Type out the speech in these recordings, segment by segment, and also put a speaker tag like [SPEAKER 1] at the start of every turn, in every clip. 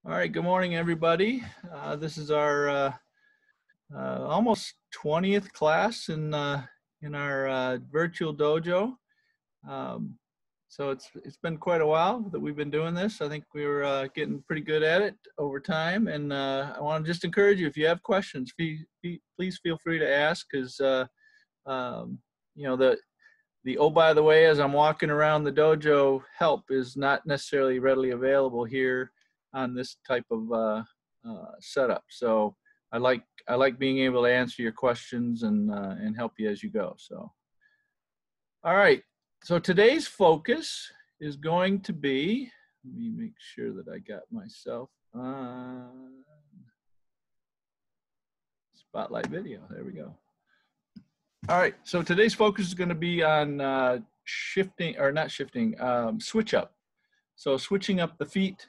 [SPEAKER 1] All right, good morning, everybody. This is our almost 20th class in our virtual dojo. So it's been quite a while that we've been doing this. I think we're getting pretty good at it over time, and I want to just encourage you, if you have questions, please feel free to ask, because you know, the oh, by the way, as I'm walking around the dojo, help is not necessarily readily available here on this type of setup. So I like being able to answer your questions and help you as you go. So, all right. So today's focus is going to be, let me make sure that I got myself on spotlight video. There we go. All right. So today's focus is going to be on switch up. So switching up the feet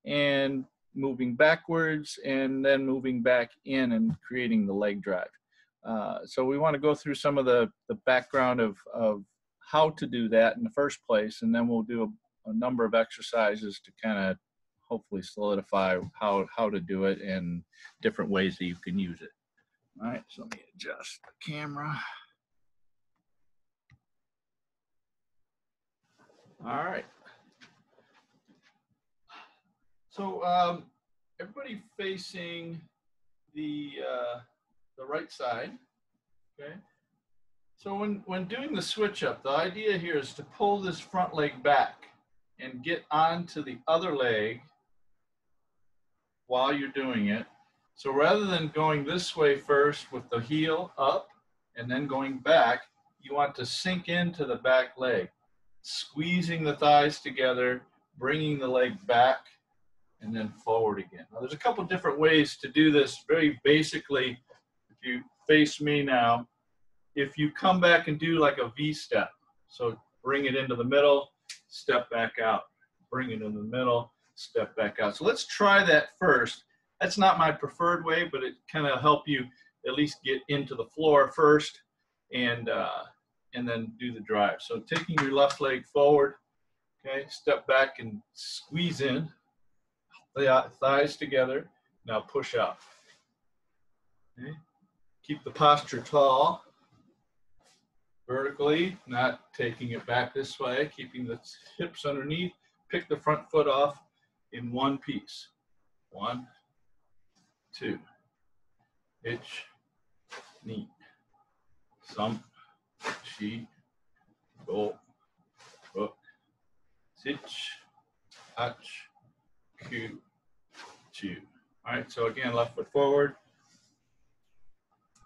[SPEAKER 1] and moving backwards and then moving back in and creating the leg drive. So we want to go through some of the background of how to do that in the first place, and then we'll do a number of exercises to kind of hopefully solidify how to do it and different ways that you can use it. All right, so let me adjust the camera. All right. So everybody facing the right side, okay? So when doing the switch up, the idea here is to pull this front leg back and get onto the other leg while you're doing it. So rather than going this way first with the heel up and then going back, you want to sink into the back leg, squeezing the thighs together, bringing the leg back, and then forward again. Now, there's a couple different ways to do this. Very basically, if you face me now, if you come back and do like a V step, so bring it into the middle, step back out, bring it in the middle, step back out. So let's try that first. That's not my preferred way, but it kind of help you at least get into the floor first and then do the drive. So taking your left leg forward, okay, step back and squeeze in. The thighs together. Now push out. Okay. Keep the posture tall, vertically, not taking it back this way, keeping the hips underneath. Pick the front foot off in one piece. 1, 2. Hitch, knee. Some, shi, go, hook, sitch, touch, Q, 2. All right, so again, left foot forward.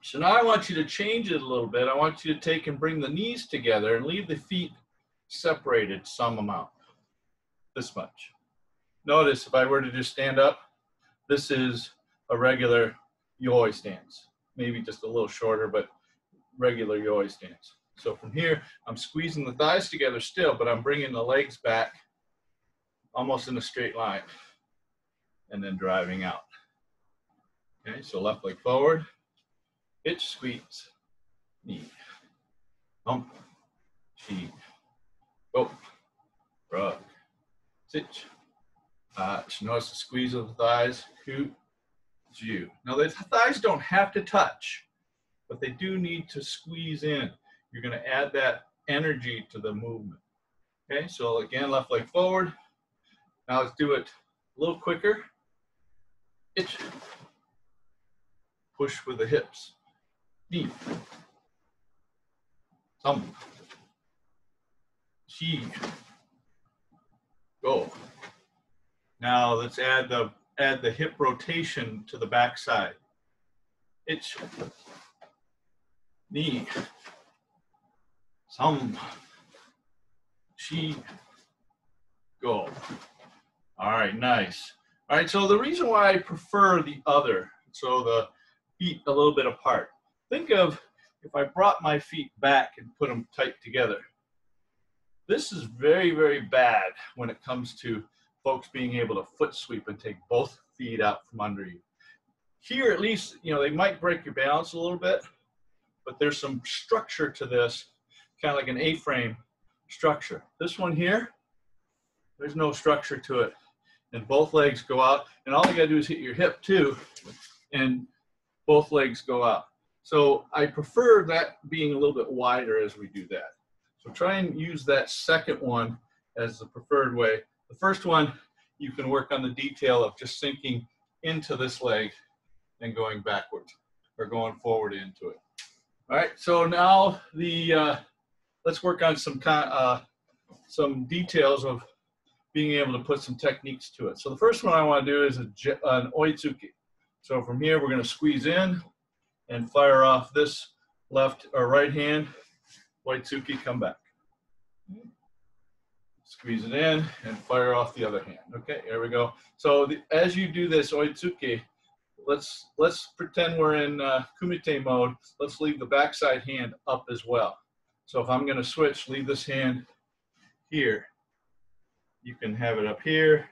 [SPEAKER 1] So now I want you to change it a little bit. I want you to take and bring the knees together and leave the feet separated some amount, this much. Notice if I were to just stand up, this is a regular yoi stance, maybe just a little shorter, but regular yoi stance. So from here, I'm squeezing the thighs together still, but I'm bringing the legs back almost in a straight line, and then driving out. Okay, so left leg forward, hitch, squeeze, knee, hump, chi, go, rug, sitch, touch. Notice the squeeze of the thighs, ku, ju. Now the thighs don't have to touch, but they do need to squeeze in. You're gonna add that energy to the movement. Okay, so again, left leg forward. Now let's do it a little quicker. Itch. Push with the hips. Knee. Thumb. Chi. Go. Now let's add the hip rotation to the back side. Itch. Knee. Thumb. Chi. Go. All right, nice. All right, so the reason why I prefer the other, so the feet a little bit apart. Think of if I brought my feet back and put them tight together. This is very, very bad when it comes to folks being able to foot sweep and take both feet out from under you. Here, at least, you know, they might break your balance a little bit, but there's some structure to this, kind of like an A-frame structure. This one here, there's no structure to it. and both legs go out. And all you gotta do is hit your hip too, and both legs go out. So I prefer that being a little bit wider as we do that. So try and use that second one as the preferred way. The first one, you can work on the detail of just sinking into this leg and going backwards or going forward into it. All right, so now let's work on some details of being able to put some techniques to it. So the first one I want to do is an oitsuki. So from here, we're going to squeeze in and fire off this left or right hand, oitsuki, come back. Squeeze it in and fire off the other hand. Okay, here we go. So as you do this oitsuki, let's pretend we're in kumite mode. Let's leave the backside hand up as well. So if I'm going to switch, leave this hand here. You can have it up here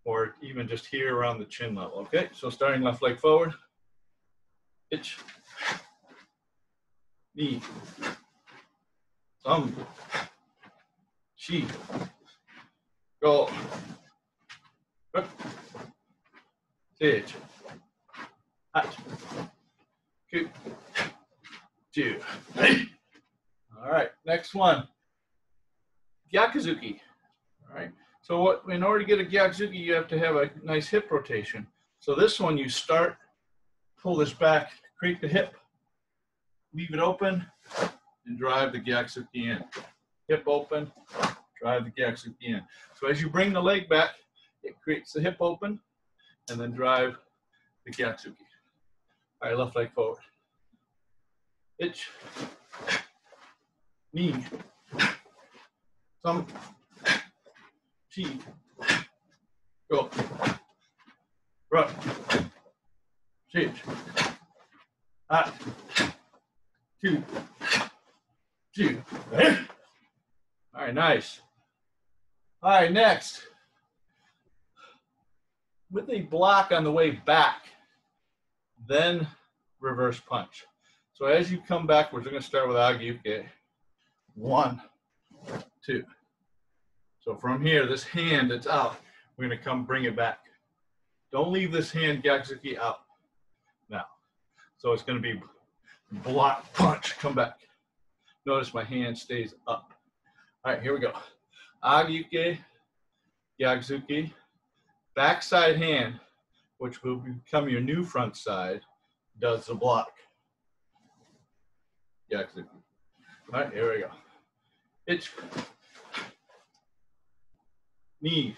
[SPEAKER 1] or even just here around the chin level. Okay, so starting left leg forward. Itch. Knee. Thumb. Chi. Go. Sage. Hot. Coup. Two. All right, next one. Gyakuzuki. All right, so in order to get a gyakuzuki, you have to have a nice hip rotation. So this one, you start, pull this back, create the hip, leave it open, and drive the gyakuzuki in. Hip open, drive the gyakuzuki in. So as you bring the leg back, it creates the hip open, and then drive the gyakuzuki. All right, left leg forward. Itch. Knee. Thumb. Chi. Go. Run. Change. Hot. Two. Two. All right, nice. All right, next. With a block on the way back, then reverse punch. So as you come backwards, we're going to start with Agyuke. 1, 2. So from here, this hand that's out, we're going to come bring it back. Don't leave this hand gyakuzuki out now. So it's going to be block, punch, come back. Notice my hand stays up. All right, here we go. Agyuke, gyakuzuki, backside hand, which will become your new front side, does the block. Gyakuzuki. All right, here we go. Itch. Knee.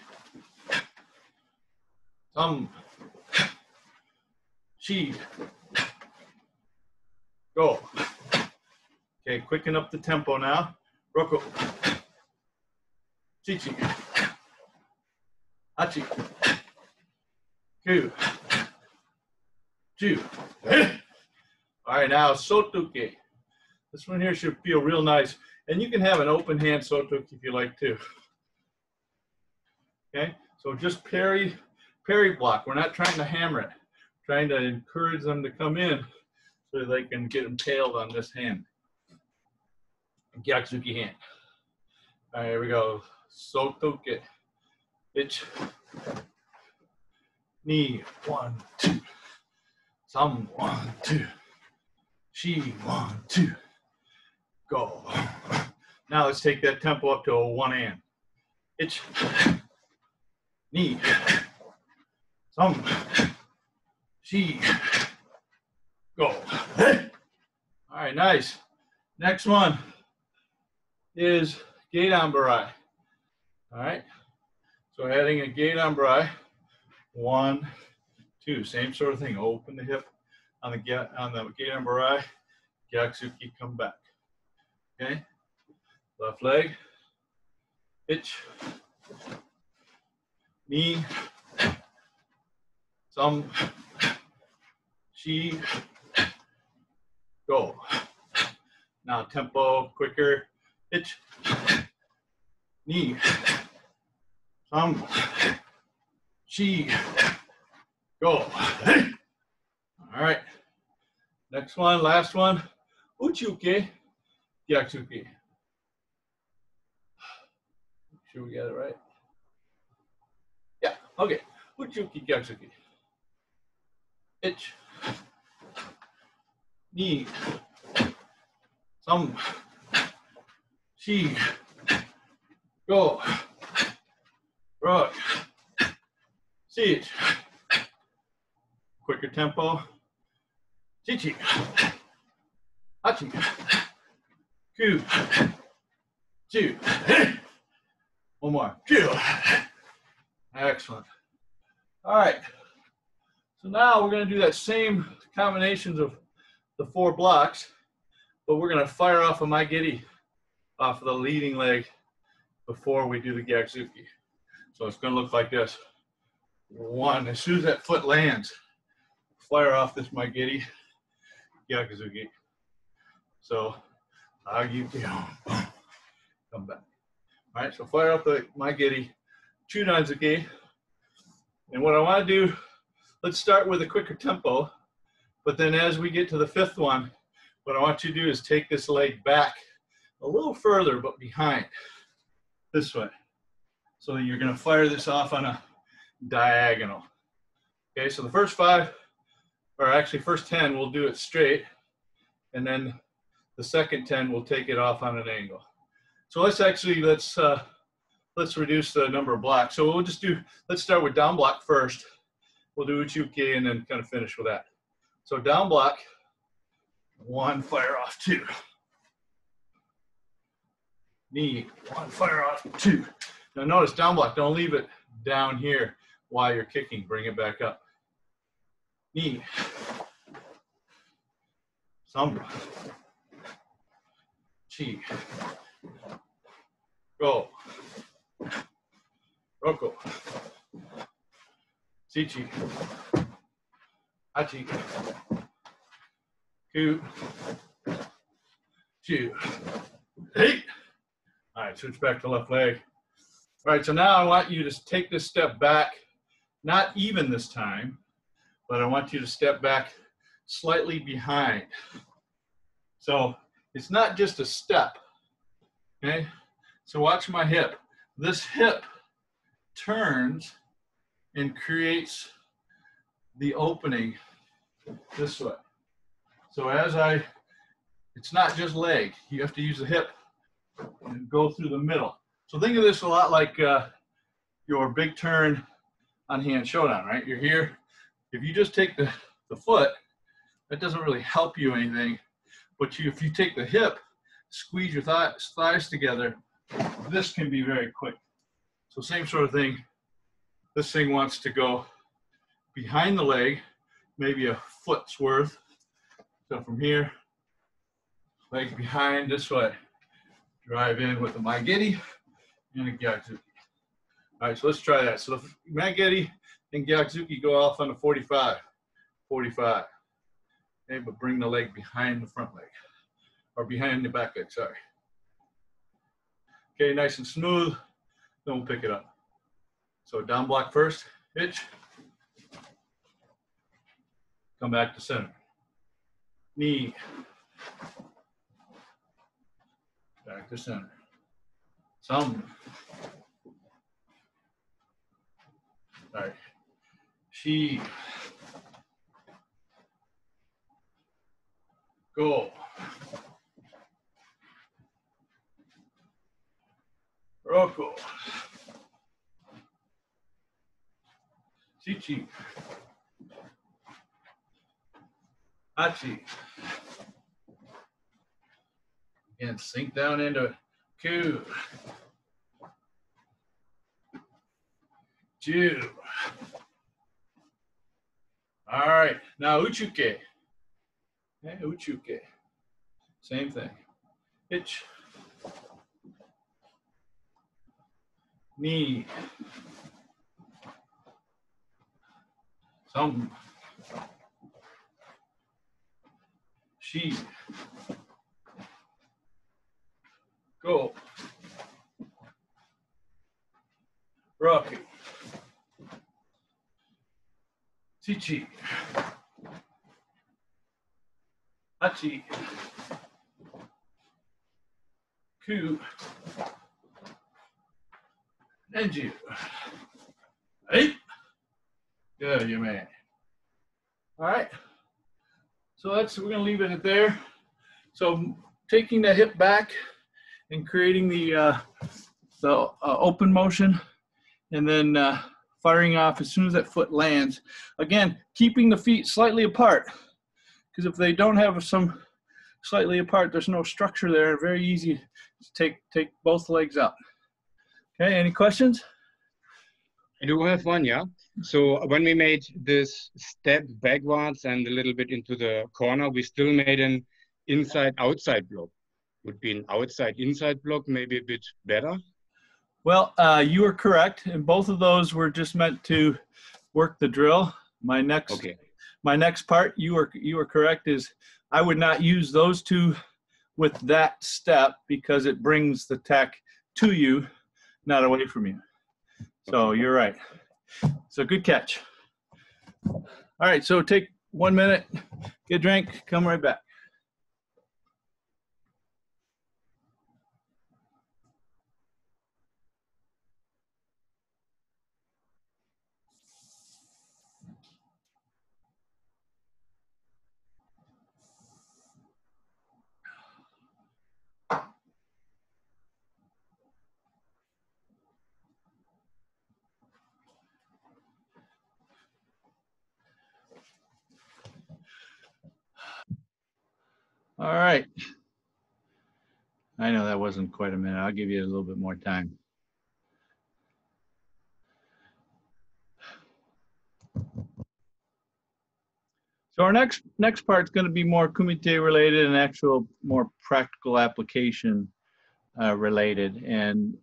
[SPEAKER 1] Thumb. Chi. Go. Okay, quicken up the tempo now. Roko. Chichi. Hachi. Ku. Ju. All right, now sotoke. This one here should feel real nice. And you can have an open hand sotoke if you like to. Okay, so just parry block. We're not trying to hammer it. We're trying to encourage them to come in so they can get impaled on this hand. Gyakuzuki hand. All right, here we go. Sotoke. Itch. Knee. 1, 2. Thumb. 1, 2. Chi. 1, 2. Go. Now let's take that tempo up to a 1 hand. Itch. Knee. Thumb. Chi. Go. All right, nice. Next one is Godan Barai. All right. So adding a Godan Barai. 1, 2. Same sort of thing. Open the hip on the Godan Barai. Gyakuzuki, come back. Okay. Left leg. Itch. Knee. Thumb. Chi. Go. Now tempo quicker. Itch. Knee. Thumb. Chi. Go. All right. Next one, last one. Uchuke. Gyakuzuki. Make sure we got it right. Yeah, Okay, Uchuki Gyakuzuki. Ich. Ni. Some. She. Go. Rock. Siege. Quicker tempo. Chichi. Hachi. Ku. Chu. One more. Chu. Excellent. All right. So now we're going to do that same combinations of the 4 blocks, but we're going to fire off a Maigiri off of the leading leg before we do the Gyakuzuki. So it's going to look like this. 1, as soon as that foot lands, fire off this Maigiri Gyakuzuki. So, come back. All right, so fire up the Maigiri Chunanzuki. And what I want to do, let's start with a quicker tempo, but then as we get to the 5th one, what I want you to do is take this leg back a little further, but behind, this way. So you're going to fire this off on a diagonal. Okay, so the first 5, or actually first 10, we'll do it straight, and then the second 10, we'll take it off on an angle. So let's reduce the number of blocks. So we'll just do, let's start with down block first. We'll do Uchuki and then kind of finish with that. So down block, 1, fire off 2. Knee, 1, fire off 2. Now notice down block, don't leave it down here while you're kicking, bring it back up. Knee, Sombra, Chi, Go, Roko, Sichi, Hachi, Ku, Chu, hey. All right, switch back to left leg. All right, so now I want you to take this step back, not even this time, but I want you to step back slightly behind. So it's not just a step, okay? So watch my hip. This hip turns and creates the opening this way. So it's not just leg. You have to use the hip and go through the middle. So think of this a lot like your big turn on Heian Shodan, right? You're here. If you just take the foot, that doesn't really help you anything. But if you take the hip, squeeze your thighs together, this can be very quick. So same sort of thing. This thing wants to go behind the leg, maybe a foot's worth. So from here, leg behind this way. Drive in with a Maigiri and a Gyakuzuki. All right, so let's try that. So the Maigiri and Gyakuzuki go off on the 45. 45. Okay, but bring the leg behind the front leg. Or behind the back leg, sorry. Okay, nice and smooth. Then we'll pick it up. So down block first, hitch. Come back to center. Knee. Back to center. Some. All right. She. Go. Roko. Chichi. Hachi. Again, sink down into it. Ku. Ju. All right, now Uchuke. Okay, Uchuke. Same thing. Hitch. Knee. Some. She. Go. Rocky. Chichi. Hachi. Ku. Nenju. Hey. Good, you may. All right. So we're gonna leave it at there. So taking the hip back and creating the open motion, and then firing off as soon as that foot lands. Again, keeping the feet slightly apart, because if they don't have some slightly apart, there's no structure there. Very easy to take both legs up. Okay, any questions?
[SPEAKER 2] I do have one, yeah. So when we made this step backwards and a little bit into the corner, we still made an inside-outside block. Would be an outside-inside block maybe a bit better?
[SPEAKER 1] Well, you are correct, and both of those were just meant to work the drill. My next part, you are correct, is I would not use those two with that step because it brings the tech to you, not away from you. So you're right. So good catch. All right, so take 1 minute, get a drink, come right back. All right. I know that wasn't quite a minute. I'll give you a little bit more time. So our next part is going to be more Kumite related and actual more practical application related. And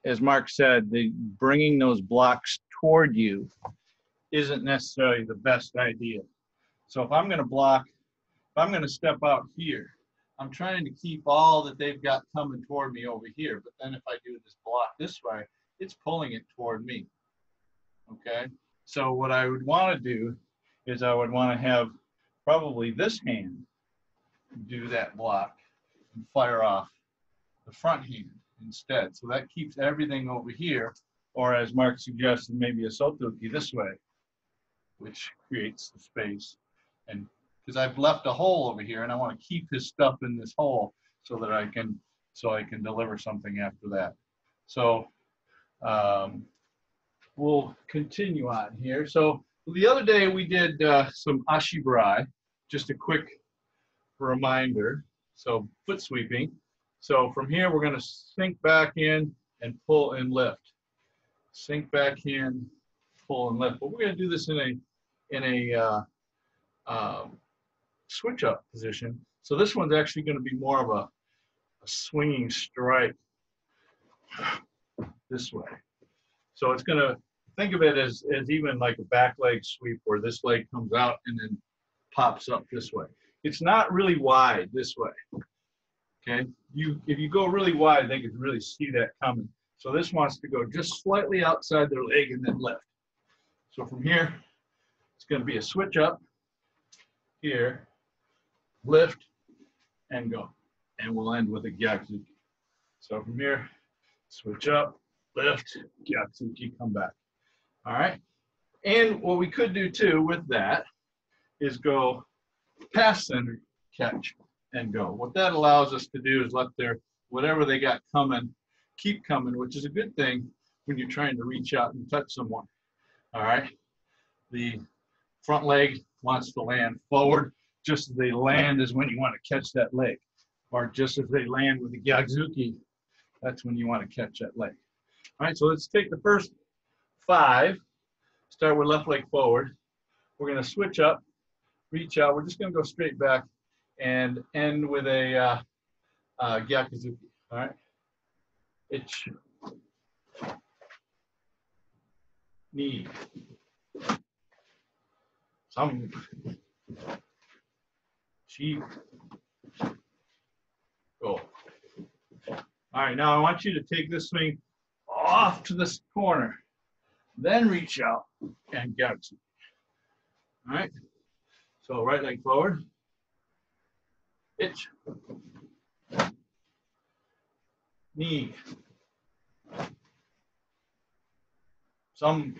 [SPEAKER 1] as Mark said, bringing those blocks toward you isn't necessarily the best idea. So if I'm going to block, if I'm going to step out here, I'm trying to keep all that they've got coming toward me over here. But then if I do this block this way, it's pulling it toward me. Okay. So what I would want to do is I would want to have probably this hand do that block and fire off the front hand instead. So that keeps everything over here, or as Mark suggested, maybe a sotoki this way, which creates the space. And because I've left a hole over here and I want to keep his stuff in this hole so that I can deliver something after that. So we'll continue on here. So the other day we did some ashibarai, just a quick reminder. So foot sweeping. So from here we're going to sink back in and pull and lift. Sink back in, pull and lift. But we're going to do this in a switch up position. So this one's actually going to be more of a swinging strike this way. So it's going to think of it as even like a back leg sweep where this leg comes out and then pops up this way. It's not really wide this way. Okay, if you go really wide, they can really see that coming. So this wants to go just slightly outside their leg and then lift. So from here, it's going to be a switch up here, lift, and go. And we'll end with a gyatsuki. So from here, switch up, lift, gyatsuki, come back. All right. And what we could do too with that is go past center, catch, and go. What that allows us to do is let whatever they got coming, keep coming, which is a good thing when you're trying to reach out and touch someone. All right. The front leg wants to land forward. Just as they land is when you want to catch that leg. Or just as they land with the gyatsuki, that's when you want to catch that leg. All right, so let's take the first 5. Start with left leg forward. We're going to switch up, reach out. We're just going to go straight back and end with a gyakuzuki. All right. Itch. Knee. Some. Cheek. Go. All right, now I want you to take this swing off to this corner, then reach out and gyatsuki. All right. So right leg forward. Itch. Knee. Some.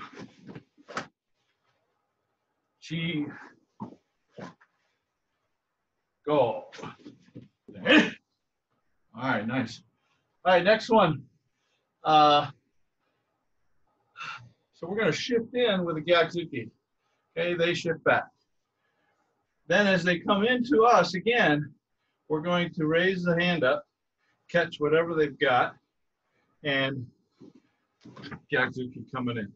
[SPEAKER 1] Chi. Go. All right, nice. All right, next one. So we're going to shift in with a Gyakuzuki. Okay, they shift back. Then as they come into us again, we're going to raise the hand up, catch whatever they've got, and Gyakuzuki coming in.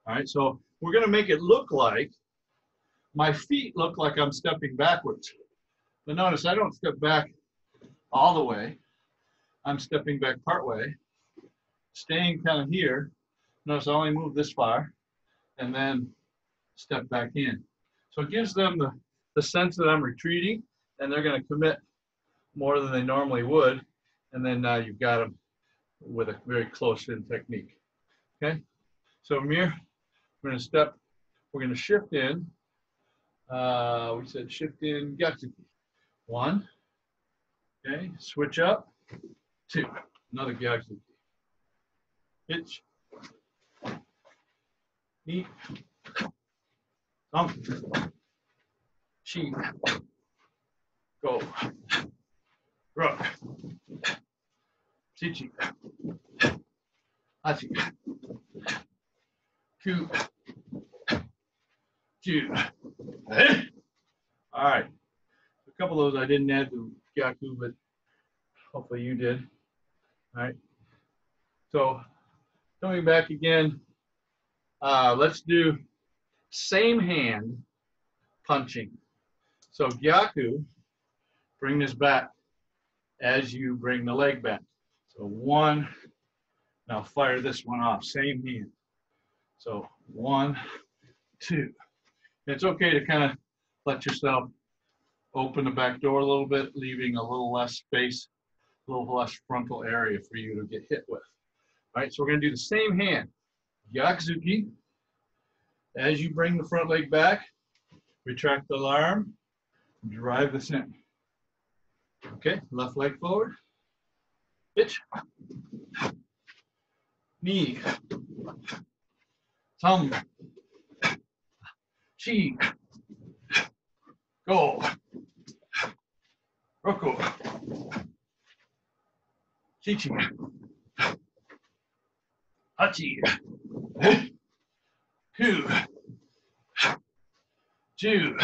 [SPEAKER 1] All right, so we're going to make it look like my feet look like I'm stepping backwards. But notice I don't step back all the way. I'm stepping back part way, staying kind of here. Notice I only move this far and then step back in. So it gives them the sense that I'm retreating, and they're going to commit more than they normally would. And then now you've got them with a very close-in technique. Okay? So from here, we're going to step, we're going to shift in. We said shift in Gyakuzuki. 1. Okay, switch up. 2. Another Gyakuzuki. Hitch. Knee. Thump. Chi. Go. Rook. Chichi. Hachi. Ku. Ju. All right. A couple of those I didn't add to Gyaku, but hopefully you did. All right. So coming back again, let's do same hand punching. So Gyaku, bring this back as you bring the leg back. So 1, now fire this one off, same hand. So 1, 2. It's okay to kind of let yourself open the back door a little bit, leaving a little less space, a little less frontal area for you to get hit with. All right, so we're going to do the same hand. Gyakuzuki. As you bring the front leg back, retract the arm, drive this in. Okay, left leg forward. Hitch. Knee. Thumb. Chi. Go. Roku. Chichi. Hachi. Ku. Ju.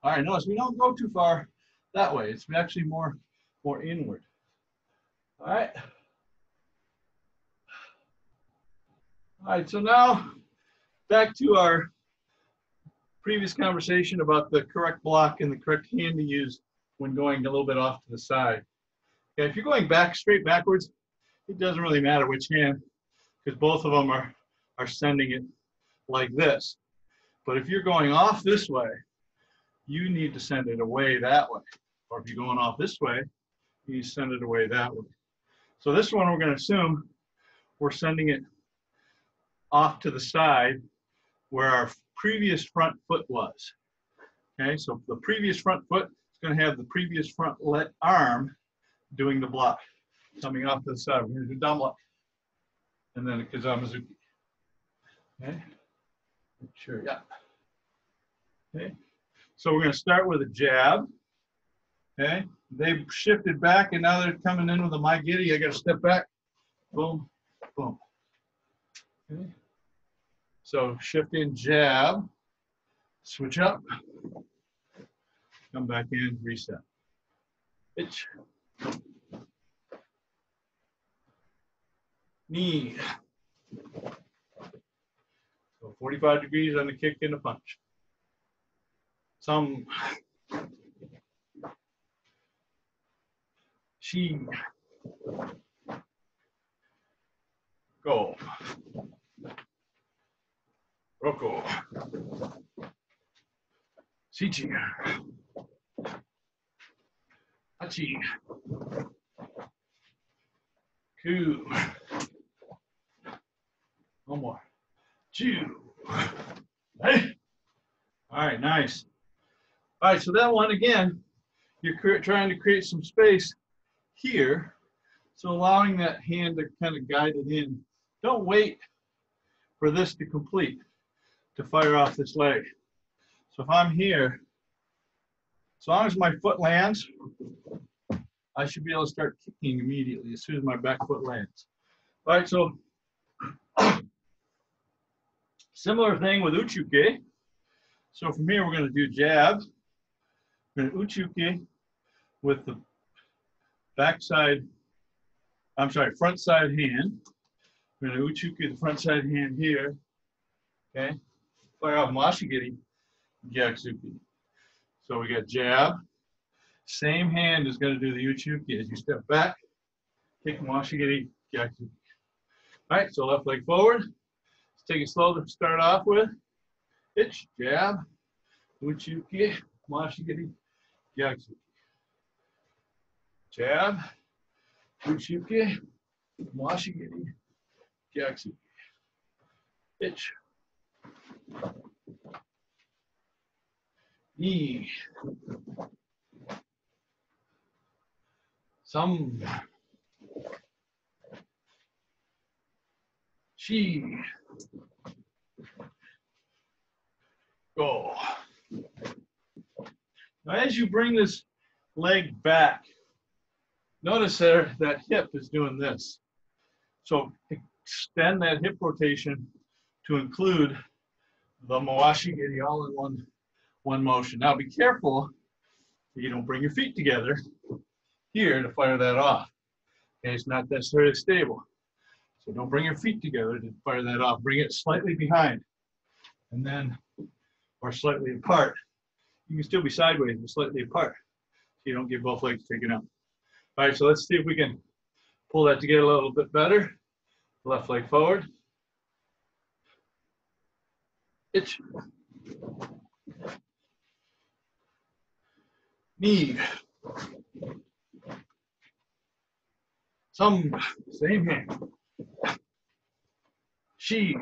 [SPEAKER 1] All right, notice we don't go too far that way. It's actually more inward. All right. All right, so now back to our previous conversation about the correct block and the correct hand to use when going a little bit off to the side. Okay, if you're going back straight backwards, it doesn't really matter which hand, because both of them are sending it like this. But if you're going off this way, you need to send it away that way. Or if you're going off this way, you send it away that way. So this one, we're going to assume we're sending it off to the side where our previous front foot was. Okay, so the previous front foot is going to have the previous front arm doing the block, coming off to the side. We're going to do Damla, and then a Kazamazuki. Okay, sure, yeah. Okay, so we're going to start with a jab. Okay, they've shifted back, and now they're coming in with a Maigiri. I got to step back. Boom, boom. Okay. So shift in, jab, switch up, come back in, reset. Hitch. Knee. So 45 degrees on the kick and the punch. Some. Chi. Go. Roko. Shichi. Hachi. Ku. One more. Ju. Hey. All right, nice. All right, so that one again, you're trying to create some space here. So allowing that hand to kind of guide it in. Don't wait for this to complete. to fire off this leg. So if I'm here, as long as my foot lands, I should be able to start kicking immediately as soon as my back foot lands. All right, so similar thing with uchuke. So from here, we're going to do jab. We're going to uchuke with the front side hand. We're going to uchuke the front side hand here. Okay, fire off mashigiri, gyaksuki. So we got jab. Same hand is going to do the uchuke as you step back. Kick mashigiri, gyaksuki. All right, so left leg forward. Let's take it slow to start off with. Hitch, jab, uchuke, mashigiri, gyaksuki. Jab, uchuke, mashigiri, gyaksuki. Hitch. Knee. Some. She. Go. Now as you bring this leg back, notice there that hip is doing this. So extend that hip rotation to include the mawashigiri all in one motion. Now be careful that you don't bring your feet together here to fire that off. Okay, it's not necessarily stable. So don't bring your feet together to fire that off. Bring it slightly behind and then, or slightly apart. You can still be sideways, but slightly apart, so you don't get both legs taken out. All right, so let's see if we can pull that together a little bit better. Left leg forward. Itch. Knee. Some, same hand. She.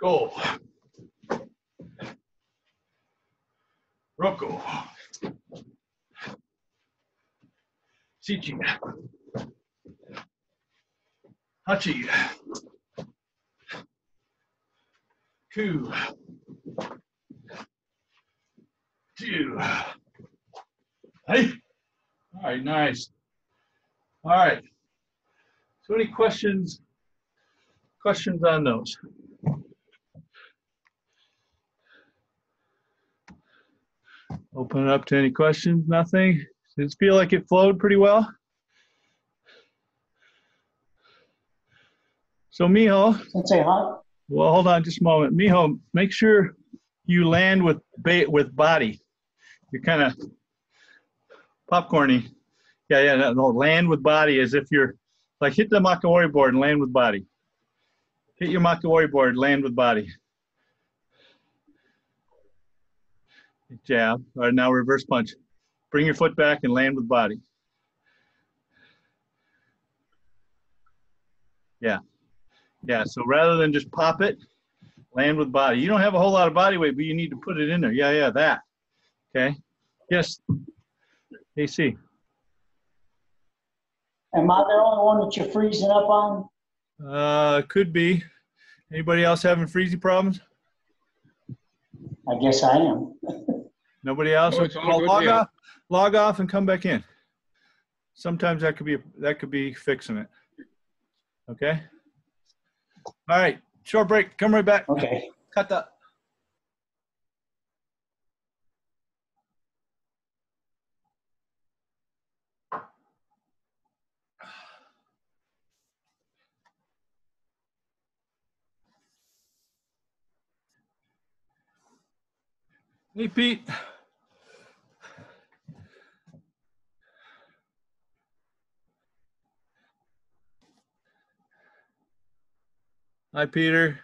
[SPEAKER 1] Go. Roko. Shichi. Hachi. Ku. Two. Hey. All right, nice. All right. So any questions on those? Open it up to any questions, nothing? Does it feel like it flowed pretty well? So Miho, well, hold on just a moment. Miho, make sure you land with body. You're kind of popcorny. Yeah, no, land with body as if you're, like hit the makawari board and land with body. Hit your makawari board, land with body. Jab, all right, now reverse punch. Bring your foot back and land with body. Yeah, so rather than just pop it, land with body. You don't have a whole lot of body weight, but you need to put it in there. Yeah, that. Okay. Yes. AC.
[SPEAKER 3] Am I the only one that you're freezing up on?
[SPEAKER 1] Could be. Anybody else having freezy problems?
[SPEAKER 3] I guess I am.
[SPEAKER 1] Nobody else?
[SPEAKER 2] No, it's all good,
[SPEAKER 1] log off and come back in. Sometimes that could be fixing it. Okay. All right. Short break. Come right back.
[SPEAKER 3] Okay.
[SPEAKER 1] Cut that. Hey, Pete. Hi, Peter.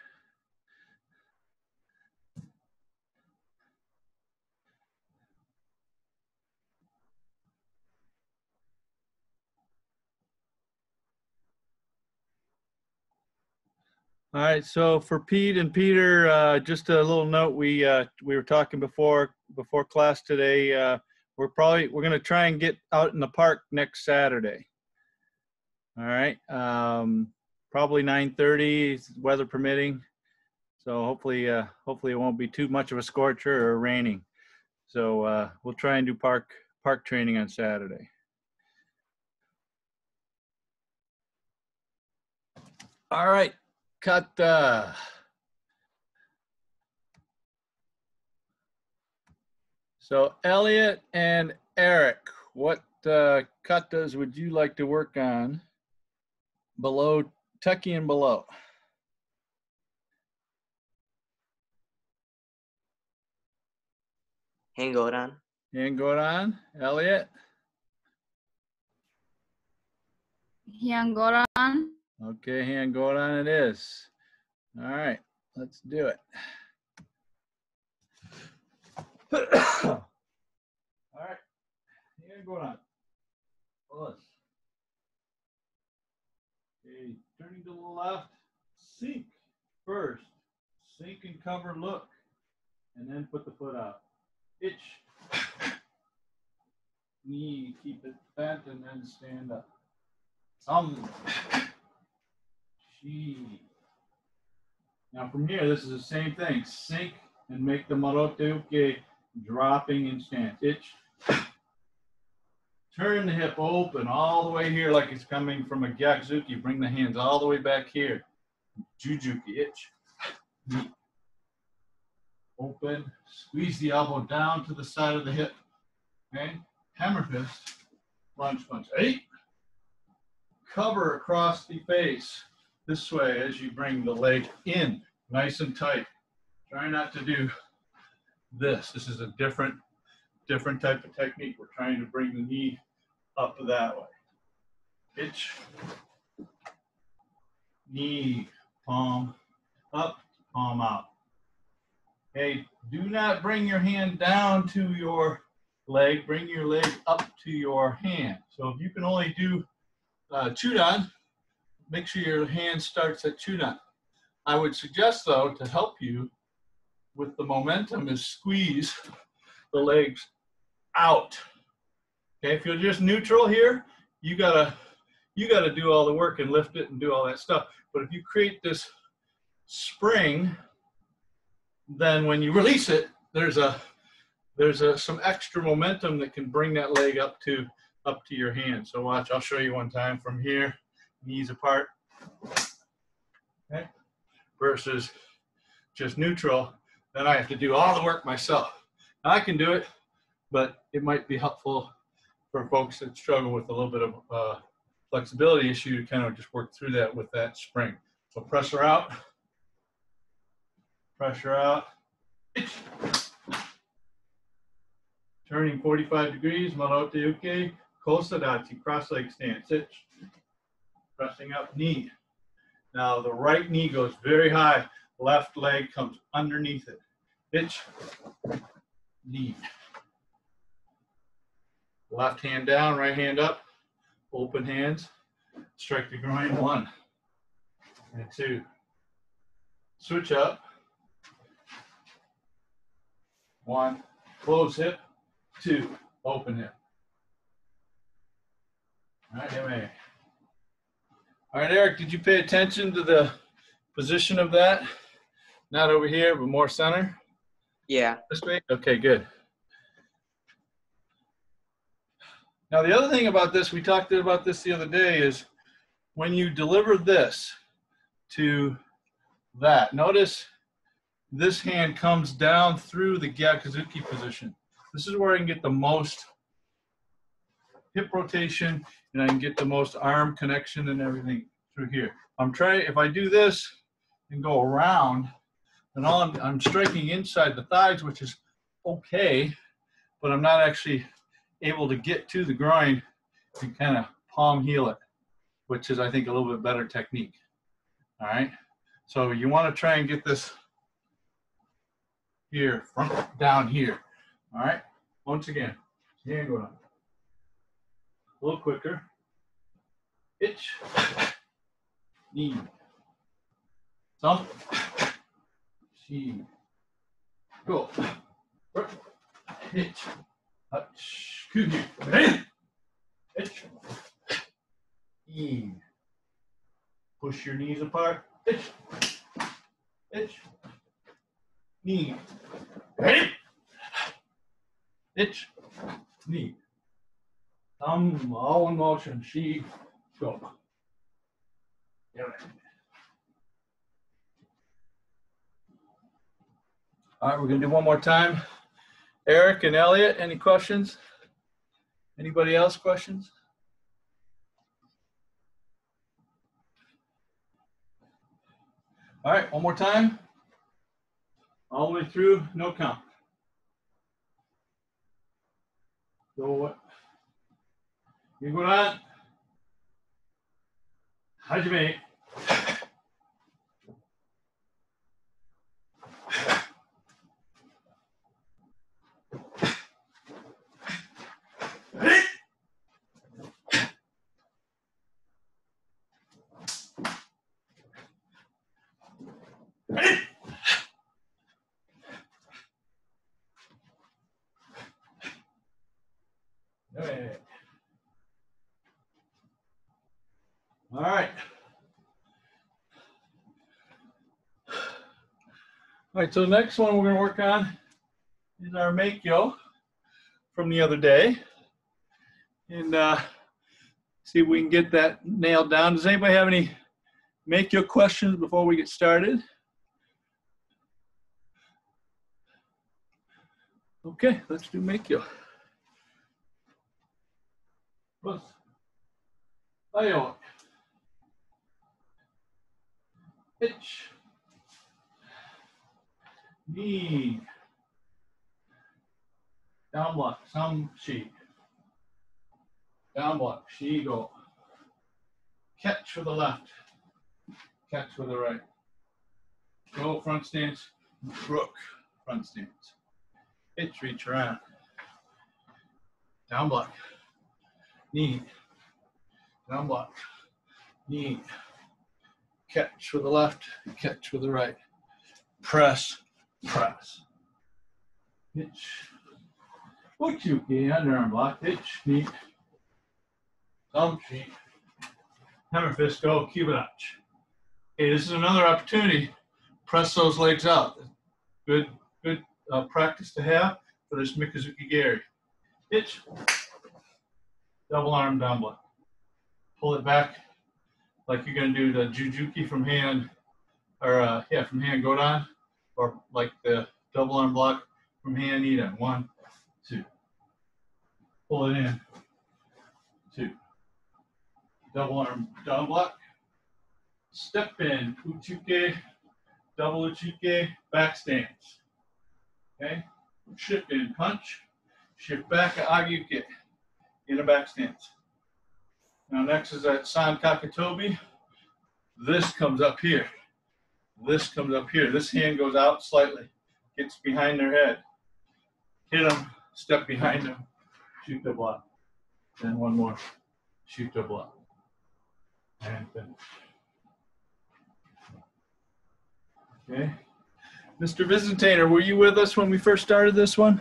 [SPEAKER 1] All right, so for Pete and Peter, just a little note. We were talking before class today. We're going to try and get out in the park next Saturday. All right. probably 9:30, weather permitting. So hopefully it won't be too much of a scorcher or raining. So we'll try and do park training on Saturday. All right, kata. So Elliot and Eric, what katas would you like to work on below Tucky and below?
[SPEAKER 4] Heian Godan.
[SPEAKER 1] Heian Godan, Elliot.
[SPEAKER 5] Heian Godan.
[SPEAKER 1] Okay, Heian Godan it is. All right, let's do it. All right, Heian Godan. Plus. Okay, turning to the left, sink first. Sink and cover, look, and then put the foot out. Itch. Knee, keep it bent and then stand up. Shi. Now from here, this is the same thing. Sink and make the marote uke, dropping in stance. Itch. Turn the hip open all the way here like it's coming from a gyakuzuki. Bring the hands all the way back here. Jujuki, itch. Knee. Open. Squeeze the elbow down to the side of the hip. Okay? Hammer fist. Lunge punch. 8. Cover across the face this way as you bring the leg in. Nice and tight. Try not to do this. This is a different type of technique. We're trying to bring the knee up that way. Itch. Knee, palm up, palm out. Okay, do not bring your hand down to your leg. Bring your leg up to your hand. So if you can only do chudan, make sure your hand starts at chudan. I would suggest, though, to help you with the momentum is squeeze the legs out. Okay, if you're just neutral here, you gotta do all the work and lift it and do all that stuff. But if you create this spring, then when you release it, there's some extra momentum that can bring that leg up to your hand. So watch, I'll show you one time from here, knees apart. Okay, versus just neutral. Then I have to do all the work myself. Now, I can do it, but it might be helpful for folks that struggle with a little bit of flexibility issue to kind of just work through that with that spring. So pressure out, turning 45 degrees, marote uke, kosadachi, cross leg stance, itch, pressing up, knee. Now the right knee goes very high, left leg comes underneath it, itch, knee. Left hand down, right hand up, open hands, strike the groin, 1 and 2. Switch up, 1, close hip, 2, open hip. All right, Emma. All right, Eric, did you pay attention to the position of that? Not over here, but more center?
[SPEAKER 4] Yeah.
[SPEAKER 1] This way? Okay, good. Now, the other thing about this, we talked about this the other day, is when you deliver this to that, notice this hand comes down through the gyakuzuki position. This is where I can get the most hip rotation and I can get the most arm connection and everything through here. If I do this and go around, then I'm striking inside the thighs, which is okay, but I'm not actually able to get to the groin and kind of palm heel it, which is, I think, a little bit better technique. All right, so you want to try and get this here, from down here. All right, once again, hand going on. A little quicker. Itch, knee, thump, she, go, hitch, touch, kugi, itch, Push your knees apart. Itch. Itch. Knee. Ready? Itch. Knee. Thumb all in motion. She. Go. All right, we're going to do one more time. Eric and Elliot, any questions? Anybody else questions? All right, one more time. All the way through, no count. Go what? You go on. Hajime. Ready? Ready? Okay. All right. All right, so the next one we're going to work on is our Meikyo from the other day. And see if we can get that nailed down. Does anybody have any Meikyo questions before we get started? Okay, let's do Meikyo. Ayo. Itch. Knee. Down block. Some she. Down block. She go. Catch with the left. Catch with the right. Go front stance. Crook. Front stance. Itch. Reach around. Down block. Knee. Down block. Knee. Catch with the left. Catch with the right. Press. Press. Hitch. Uchuke. Underarm block. Hitch. Knee. Thumb sheet. Hammer fist. Go. Kubinach. Okay, this is another opportunity. Press those legs out. Good practice to have for this Mikazuki Gary. Hitch. Double arm down block. Pull it back like you're going to do the Jujuki from Heian, or from Heian Godan, or like the double arm block from Heian Ida. 1, 2. Pull it in. 2. Double arm down block. Step in. Uchuke. Double uchuke. Back stance. Okay. Shift in. Punch. Shift back. Agyuke. In a back stance. Now next is that San Kakatobi. This comes up here. This comes up here. This hand goes out slightly. Gets behind their head. Hit them. Step behind them. Shoot the block. Then one more. Shoot the block. And finish. Okay. Mr. Visitator, were you with us when we first started this one?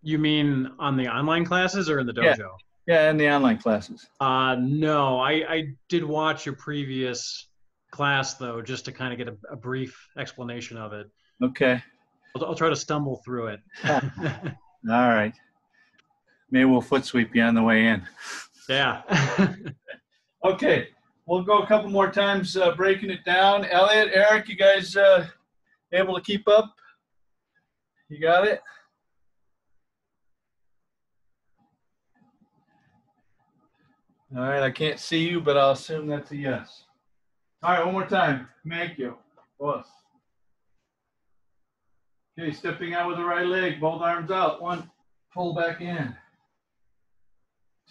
[SPEAKER 4] You mean on the online classes or in the dojo?
[SPEAKER 1] Yeah, in the online classes.
[SPEAKER 4] No, I did watch your previous class though, just to kind of get a brief explanation of it.
[SPEAKER 1] Okay.
[SPEAKER 4] I'll try to stumble through it.
[SPEAKER 1] All right. Maybe we'll foot sweep you on the way in.
[SPEAKER 4] Yeah.
[SPEAKER 1] Okay. We'll go a couple more times breaking it down. Elliot, Eric, you guys able to keep up? You got it? All right, I can't see you, but I'll assume that's a yes. All right, one more time. Meikyo. Boss. Okay, stepping out with the right leg, both arms out. 1, pull back in.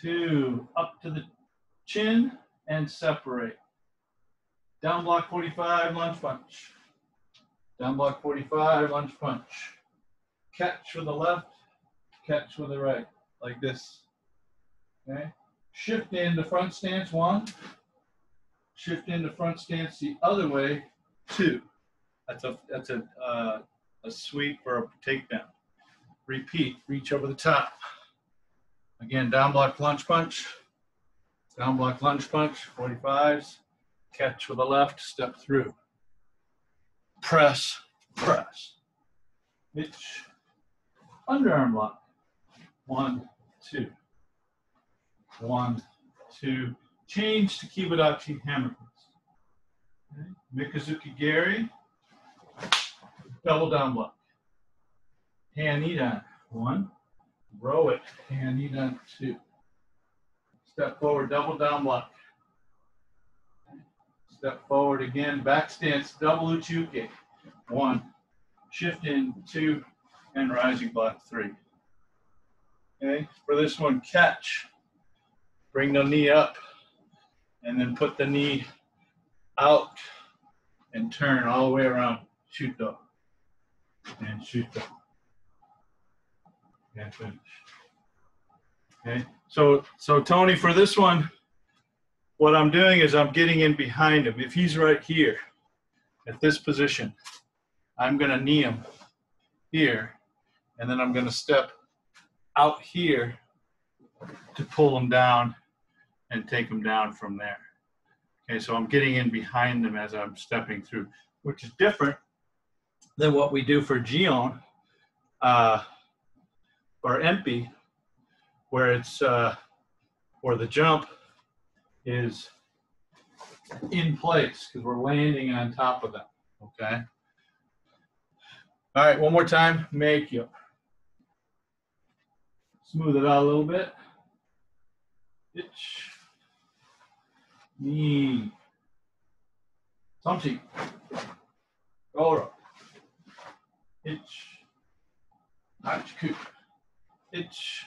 [SPEAKER 1] 2, up to the chin and separate. Down block 45, lunge punch. Down block 45, lunge punch. Catch with the left, catch with the right, like this. Okay. Shift into front stance 1. Shift into front stance the other way 2. That's a sweep or a takedown. Repeat. Reach over the top. Again, down block lunge punch. Down block lunge punch, 45s. Catch with the left, step through. Press, press. Hitch. Underarm block. 1, 2. 1, 2. Change to Kibudachi hammer fist. Okay. Mikazuki Geri. Double down block. Heian Godan. 1. Row it. Heian Godan. 2. Step forward, double down block. Step forward again, back stance, double uchiuke. 1. Shift in, 2, and rising block 3. Okay, for this one, catch. Bring the knee up, and then put the knee out and turn all the way around. Shuto. And shuto. And finish. Okay, so Tony, for this one, what I'm doing is I'm getting in behind him. If he's right here, at this position, I'm gonna knee him here, and then I'm gonna step out here to pull him down and take him down from there. Okay, so I'm getting in behind him as I'm stepping through, which is different than what we do for Jion or Empi, where it's where the jump is in place because we're landing on top of them. Okay. All right, one more time. Meikyo. Smooth it out a little bit. Itch. Knee. Something. Goro. Itch. Hachiku. Itch.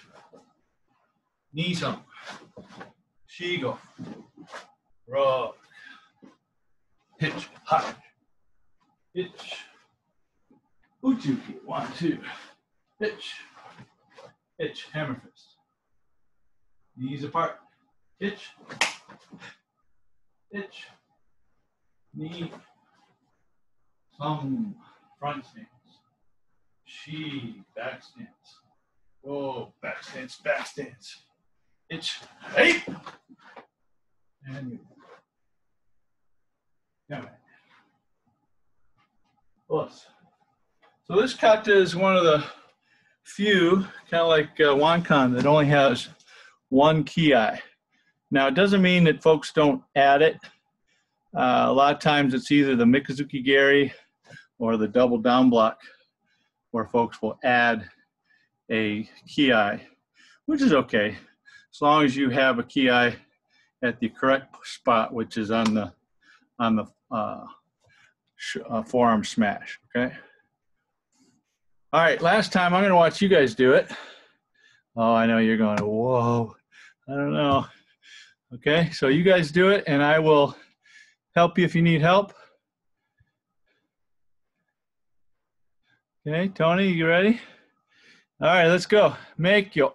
[SPEAKER 1] Knee some. Shigo. Rock. Hitch. Hot. Hitch. Uchuki. 1, 2. Hitch. Hitch. Hammer fist. Knees apart. Hitch. Hitch. Knee. Some front stance. She. Back stance. Oh, back stance. Back stance. Hitch. Hey. And move. Come back. Plus. So this kata is one of the few, kind of like Wankan, that only has one ki. Now, it doesn't mean that folks don't add it. A lot of times it's either the Mikazuki Geri or the double down block where folks will add a ki, which is okay, as long as you have a ki at the correct spot, which is on the forearm smash. Okay. All right. Last time, I'm going to watch you guys do it. Oh, I know you're going, whoa. I don't know. Okay. So you guys do it, and I will help you if you need help. Okay, Tony, you ready? All right, let's go. Meikyo.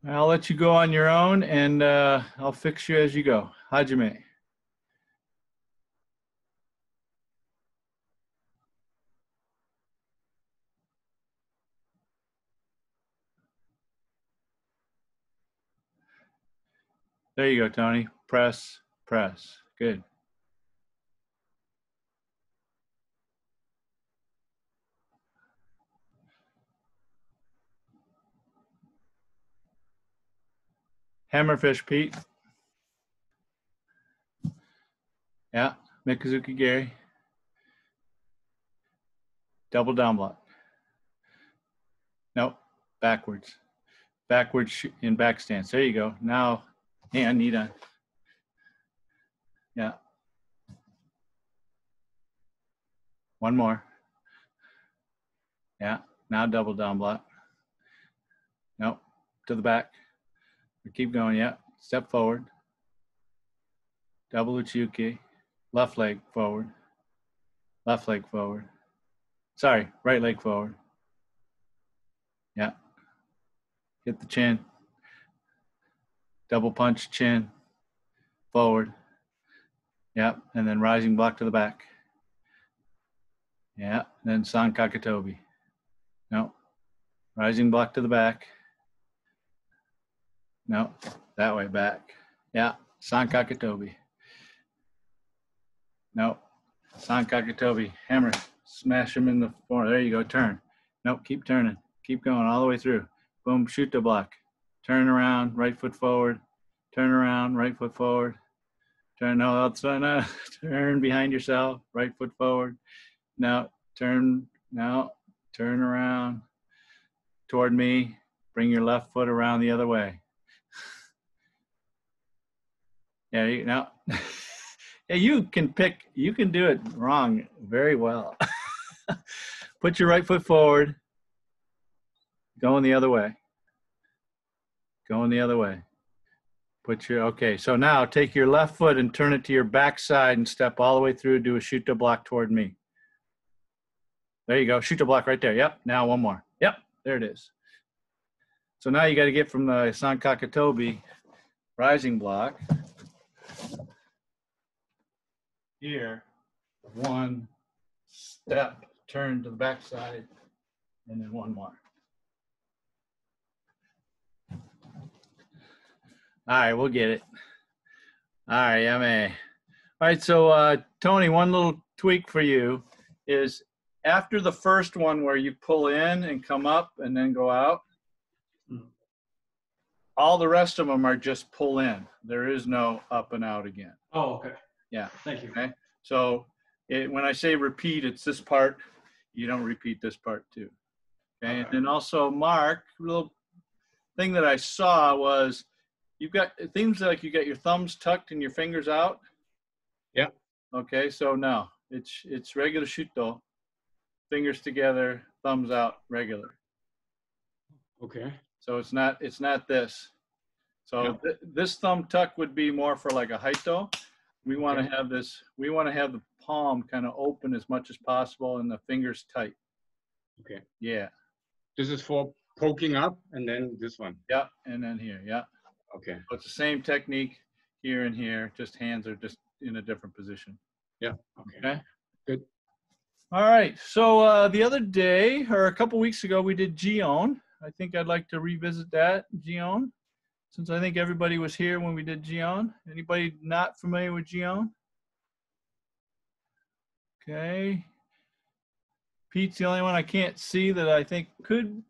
[SPEAKER 1] I'll let you go on your own, and I'll fix you as you go. Hajime. There you go, Tony. Press, press. Good. Hammerfish, Pete. Yeah, Mikazuki Geri. Double down block. Nope, backwards. Backwards in back stance. There you go. Now, hand, knee down. Yeah. One more. Yeah, now double down block. Nope, to the back. Keep going, yeah. Step forward. Double uchiuke. Left leg forward. Left leg forward. Sorry, right leg forward. Yeah. Hit the chin. Double punch, chin. Forward. Yeah, and then rising block to the back. Yeah, then San Kakatobi. No. Rising block to the back. No, that way back. Yeah, Sankakatobi. No, Sankakatobi. Hammer, smash him in the floor. There you go, turn. Nope, keep turning. Keep going all the way through. Boom, shoot the block. Turn around, right foot forward. Turn around, right foot forward. Turn outside, no, turn behind yourself, right foot forward. Now, turn around toward me. Bring your left foot around the other way. Yeah, now, yeah, you can do it wrong very well. Put your right foot forward. Going the other way. Going the other way. Okay, so now take your left foot and turn it to your back side and step all the way through, do a shoot to block toward me. There you go, shoot to block right there. Yep, now one more. Yep, there it is. So now you got to get from the Sankakatobi rising block here, one step, turn to the back side, and then one more. All right, we'll get it. All right, yummy. All right, so Tony, one little tweak for you is after the first one where you pull in and come up and then go out, all the rest of them are just pull in. There is no up and out again.
[SPEAKER 4] Oh, okay.
[SPEAKER 1] Yeah.
[SPEAKER 4] Thank you.
[SPEAKER 1] Okay. So when I say repeat, it's this part. You don't repeat this part too. Okay. And then also, Mark, a little thing that I saw was you've got things like you got your thumbs tucked and your fingers out.
[SPEAKER 2] Yeah.
[SPEAKER 1] Okay. So no, it's regular shuto. Fingers together, thumbs out, regular.
[SPEAKER 2] Okay.
[SPEAKER 1] So it's not this. So this thumb tuck would be more for like a haito. We want to have this. We want to have the palm kind of open as much as possible and the fingers tight.
[SPEAKER 2] Okay.
[SPEAKER 1] Yeah.
[SPEAKER 2] This is for poking up, and then this one.
[SPEAKER 1] Yeah, and then here. Yeah.
[SPEAKER 2] Okay.
[SPEAKER 1] So it's the same technique here and here. Just hands are just in a different position.
[SPEAKER 2] Yeah. Okay.
[SPEAKER 1] Okay.
[SPEAKER 2] Good.
[SPEAKER 1] All right. So the other day, or a couple weeks ago, we did Jion. I think I'd like to revisit that, Jion, since I think everybody was here when we did Jion. Anybody not familiar with Jion? Okay. Pete's the only one I can't see that I think could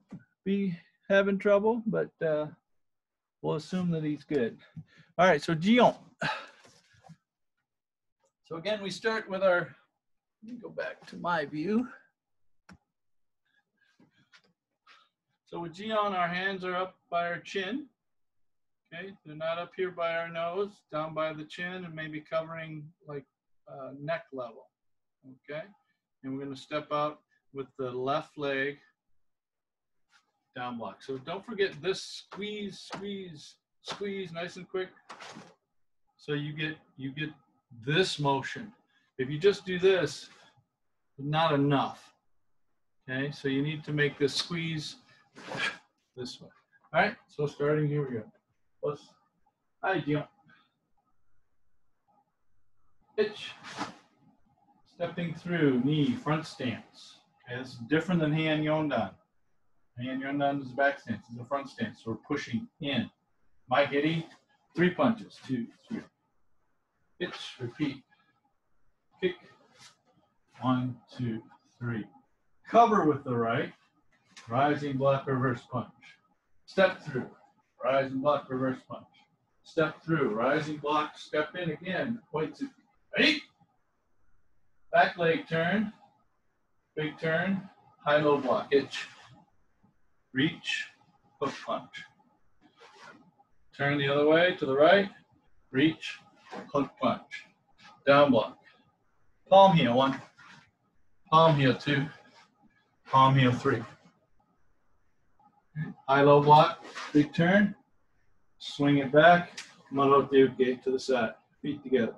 [SPEAKER 1] be having trouble, but we'll assume that he's good. All right, so Jion. So again, we start with our, let me go back to my view. So with Jion, our hands are up by our chin. Okay, they're not up here by our nose, down by the chin, and maybe covering like neck level. Okay, and we're going to step out with the left leg down block. So don't forget this squeeze, squeeze, squeeze, nice and quick. So you get this motion. If you just do this, not enough. Okay, so you need to make this squeeze this way. All right, so starting here we go. Plus, hi, Jion. Pitch. Stepping through, knee, front stance. Okay, this is different than Heian Godan. Heian Godan is a back stance, it's a front stance. So we're pushing in. Mike Eddie, 3 punches, 2, 3. Pitch, repeat. Kick, 1, 2, 3. Cover with the right. Rising block, reverse punch. Step through. Rising block, reverse punch. Step through. Rising block, step in again. Point to 8. Back leg turn. Big turn. High-low block. Itch. Reach. Hook punch. Turn the other way to the right. Reach. Hook punch. Down block. Palm heel 1. Palm heel 2. Palm heel 3. High-low block, big turn, swing it back, Marote uke to the side, feet together.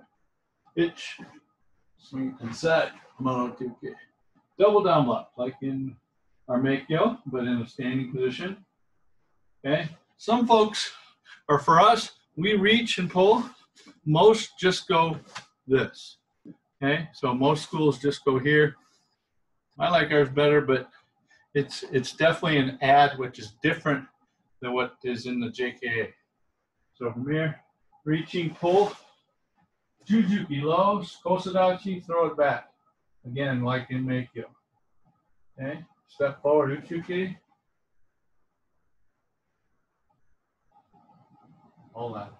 [SPEAKER 1] Pitch, swing it to the side, Marote uke. Double down block, like in our Meikyo, but in a standing position. Okay, some folks, or for us, we reach and pull. Most just go this. Okay, so most schools just go here. I like ours better, but it's definitely an ad which is different than what is in the JSKA. So from here, reaching, pull, Jujuki low, Kosadachi, throw it back. Again, like in Meikyo. Okay, step forward, Uchuki. Hold on.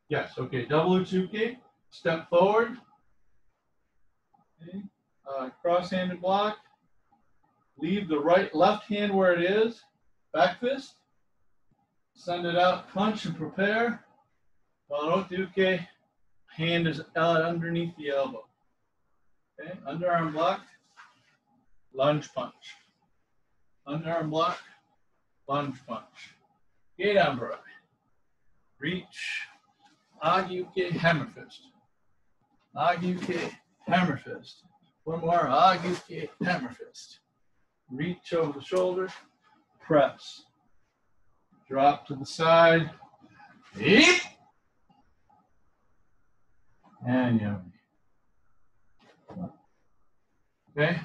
[SPEAKER 1] Yes, okay, double Uchuki, step forward. Okay. Cross-handed block. Leave the left hand where it is. Back fist. Send it out, punch and prepare. Warotuke, hand is underneath the elbow. Okay, underarm block, lunge punch. Underarm block, lunge punch. Gedanbrai. Reach, Agyuke, hammer fist. Agyuke, hammer fist. One more, Agyuke, hammer fist. Reach over the shoulder, press. Drop to the side. Eep. And yummy. Okay.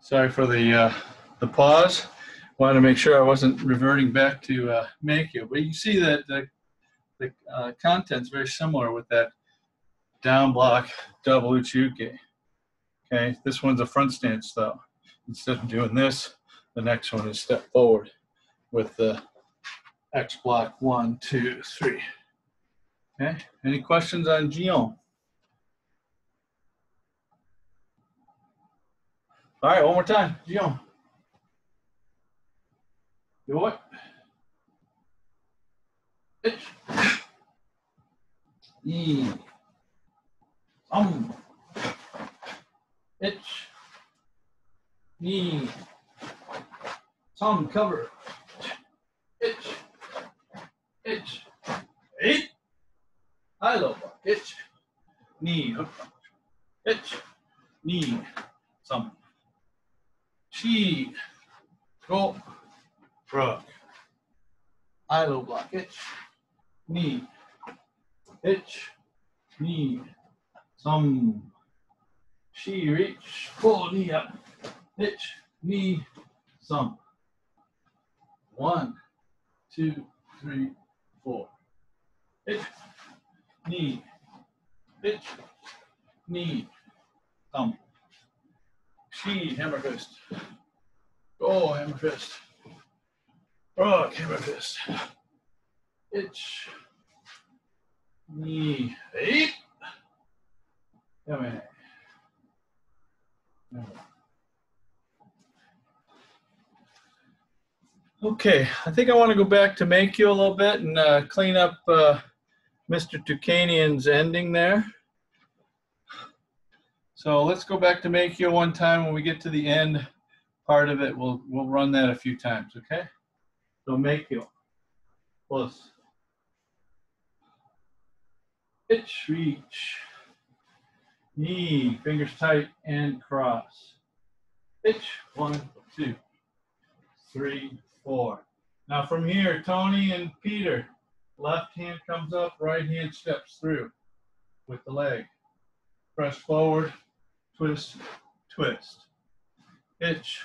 [SPEAKER 1] Sorry for the pause. Wanted to make sure I wasn't reverting back to Meikyo, but you see that the content's very similar with that down block double uchuke. Okay, this one's a front stance though. Instead of doing this, the next one is step forward with the X block 1, 2, 3. Okay, any questions on Jion? All right, one more time, Jion. Do it. Itch. E. Itch. Knee. Cover. Itch. Itch. Eight. High low block. Itch. Knee. Hook punch. Itch. Knee. Chi. Go. Rook. High low block. Itch. Knee. Itch. Knee. Chi. Reach. Pull knee up. Itch. Knee. 1, 2, 3, 4. Itch. Knee. Itch. Knee. Chi. Hammer fist. Go. Hammer fist. Rock. Hammer fist. Itch. Knee. 8. Come in. Okay, I think I want to go back to Meikyo a little bit and clean up Mr. Tukanian's ending there. So let's go back to Meikyo one time. When we get to the end part of it, we'll run that a few times, okay? So Meikyo. Plus. Itch, reach. Knee, fingers tight and cross. Itch, 1, 2, 3, 4. Now from here, Tony and Peter, left hand comes up, right hand steps through with the leg. Press forward, twist, twist. Itch,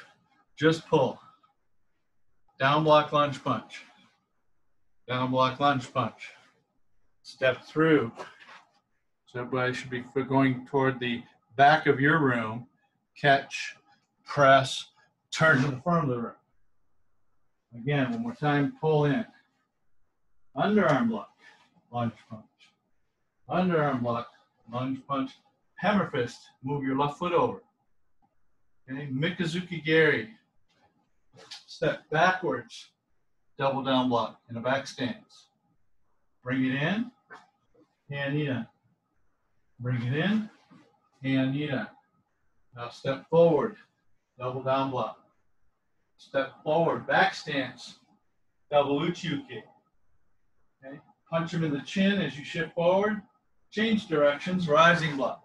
[SPEAKER 1] just pull. Down block lunge punch. Down block lunge punch. Step through. So everybody should be going toward the back of your room. Catch, press, turn to the front of the room. Again, one more time, pull in. Underarm block, lunge punch. Underarm block, lunge punch. Hammer fist, move your left foot over. Okay, Mikazuki Geri. Step backwards, double down block in a back stance. Bring it in, hand knee down. Bring it in, hand knee down. Now step forward, double down block. Step forward, back stance, double uchuke. Okay, punch him in the chin as you shift forward. Change directions, rising block.